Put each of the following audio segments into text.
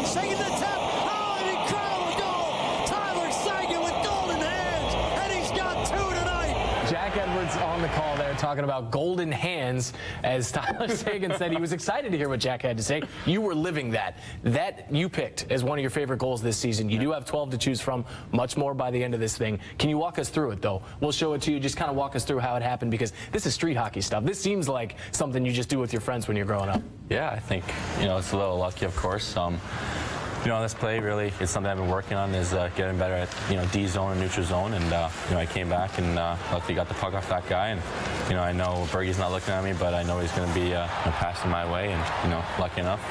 Seguin. Seguin to the tap. Oh, an incredible goal. Tyler Seguin with golden hands, and he's got 2 tonight. Jack Edwards on the call there talking about golden hands. As Tyler Seguin said, he was excited to hear what Jack had to say. You were living that. That you picked as one of your favorite goals this season. You do have 12 to choose from, much more by the end of this thing. Can you walk us through it, though? We'll show it to you. Just kind of walk us through how it happened, because this is street hockey stuff. This seems like something you just do with your friends when you're growing up. Yeah, I think, it's a little lucky, of course. This play really is something I've been working on, is getting better at, D zone and neutral zone. And, I came back and luckily got the puck off that guy. And, I know Bergie's not looking at me, but I know he's going to be passing my way. And, lucky enough,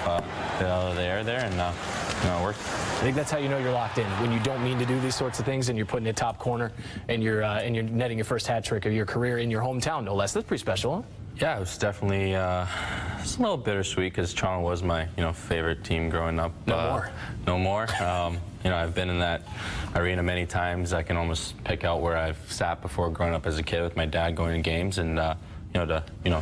get out of the air there, and, it worked. I think that's how you know you're locked in, when you don't mean to do these sorts of things and you're putting it top corner and you're netting your first hat trick of your career in your hometown, no less. That's pretty special, huh? Yeah, it was definitely it's a little bittersweet, because Toronto was my favorite team growing up. No more. I've been in that arena many times. I can almost pick out where I've sat before growing up as a kid with my dad going to games, and to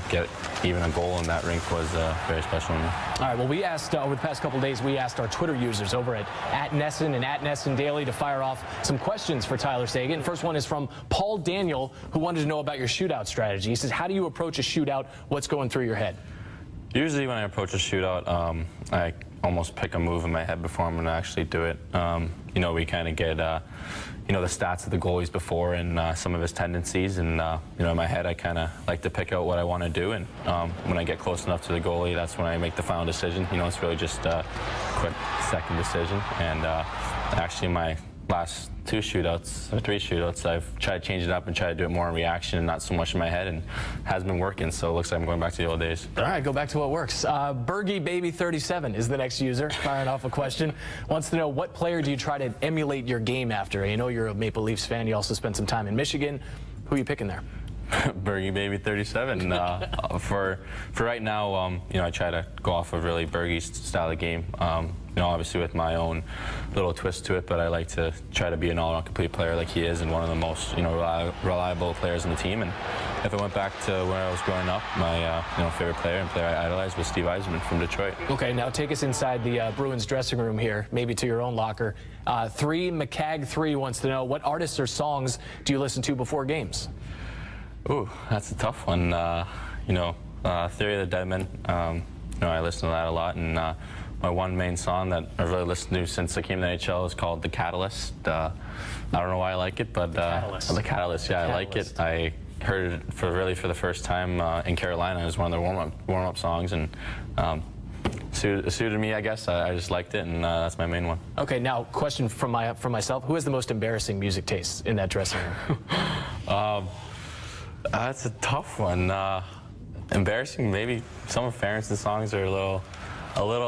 get even a goal in that rink was very special to me. All right, well, we asked over the past couple of days, we asked our Twitter users over at @Nesson and @Nesson Daily to fire off some questions for Tyler Seguin. First one is from Paul Daniel, who wanted to know about your shootout strategy. He says, how do you approach a shootout? What's going through your head? Usually when I approach a shootout, I almost pick a move in my head before I'm going to actually do it. We kind of get the stats of the goalies before and some of his tendencies, and in my head I kind of like to pick out what I want to do, and when I get close enough to the goalie, that's when I make the final decision. It's really just a quick second decision. And actually my last 2 shootouts or 3 shootouts, I've tried to change it up and try to do it more in reaction and not so much in my head, and has been working. So it looks like I'm going back to the old days. All right, go back to what works. Bergie Baby 37 is the next user firing off a question. Wants to know, what player do you try to emulate your game after? You know you're a Maple Leafs fan. You also spent some time in Michigan. Who are you picking there? Bergie Baby 37. For right now, I try to go off of really Bergie's style of game. Obviously with my own little twist to it, but I like to try to be an all-around complete player like he is, and one of the most reliable players on the team. And if I went back to when I was growing up, my favorite player and player I idolized was Steve Yzerman from Detroit. Okay, now take us inside the Bruins dressing room here, maybe to your own locker. 3 McCag 3 wants to know, what artists or songs do you listen to before games? Ooh, that's a tough one. Theory of the Deadman. I listen to that a lot, and my one main song that I've really listened to since I came to the NHL is called The Catalyst. I don't know why I like it, but The Catalyst, yeah, I like it. I heard it for the first time in Carolina. It was one of their warm-up songs, and suited me, I guess. I just liked it, and that's my main one. Okay, now question from myself. Who has the most embarrassing music taste in that dressing room? That's a tough one. Embarrassing, maybe some of Ferenson's songs are a little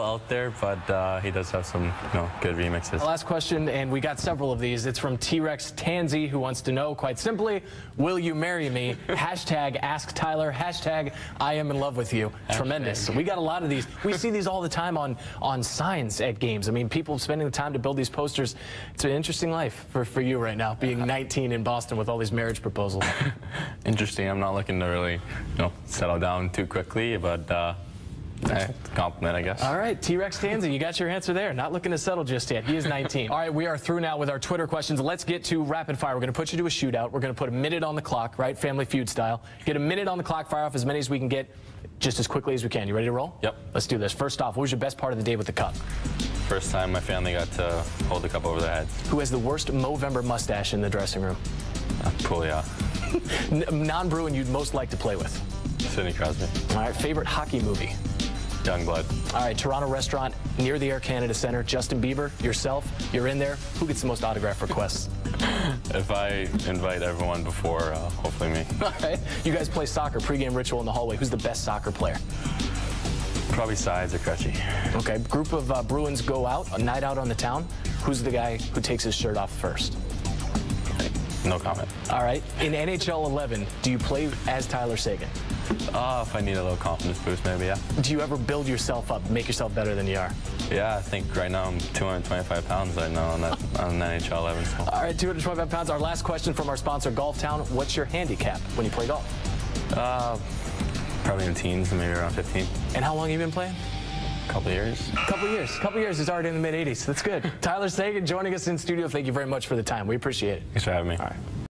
out there, but he does have some good remixes. Last question, and we got several of these. It's from T-Rex Tansy, who wants to know, quite simply, will you marry me? Hashtag Ask Tyler, hashtag I am in love with you. Tremendous. We got a lot of these. We see these all the time on signs at games. I mean, people spending the time to build these posters. It's an interesting life for you right now, being 19 in Boston with all these marriage proposals. Interesting. I'm not looking to really settle down too quickly, but compliment, I guess. All right, T-Rex Tansy, you got your answer there. Not looking to settle just yet. He is 19. All right, we are through now with our Twitter questions. Let's get to rapid fire. We're going to put you to a shootout. We're going to put a minute on the clock, right? Family Feud style. Get a minute on the clock, fire off as many as we can get just as quickly as we can. You ready to roll? Yep. Let's do this. First off, what was your best part of the day with the cup? First time my family got to hold the cup over their heads. Who has the worst Movember mustache in the dressing room? Pouliot. Non-Bruin you'd most like to play with? Sidney Crosby. All right, favorite hockey movie? Youngblood. All right, Toronto restaurant near the Air Canada Centre. Justin Bieber, yourself, you're in there. Who gets the most autograph requests? If I invite everyone before, hopefully me. All right. You guys play soccer, pregame ritual in the hallway. Who's the best soccer player? Probably Sides or Crutchy. Okay, group of Bruins go out, a night out on the town. Who's the guy who takes his shirt off first? No comment. All right. In NHL 11, do you play as Tyler Seguin? If I need a little confidence boost, maybe, yeah. Do you ever build yourself up, make yourself better than you are? Yeah, I think right now I'm 225 pounds right now on NHL 11. So. All right, 225 pounds. Our last question from our sponsor, Golf Town. What's your handicap when you play golf? Probably in the teens, maybe around 15. And how long have you been playing? Couple years. Couple years. He's already in the mid-80s. That's good. Tyler Seguin joining us in studio. Thank you very much for the time. We appreciate it. Thanks for having me. All right.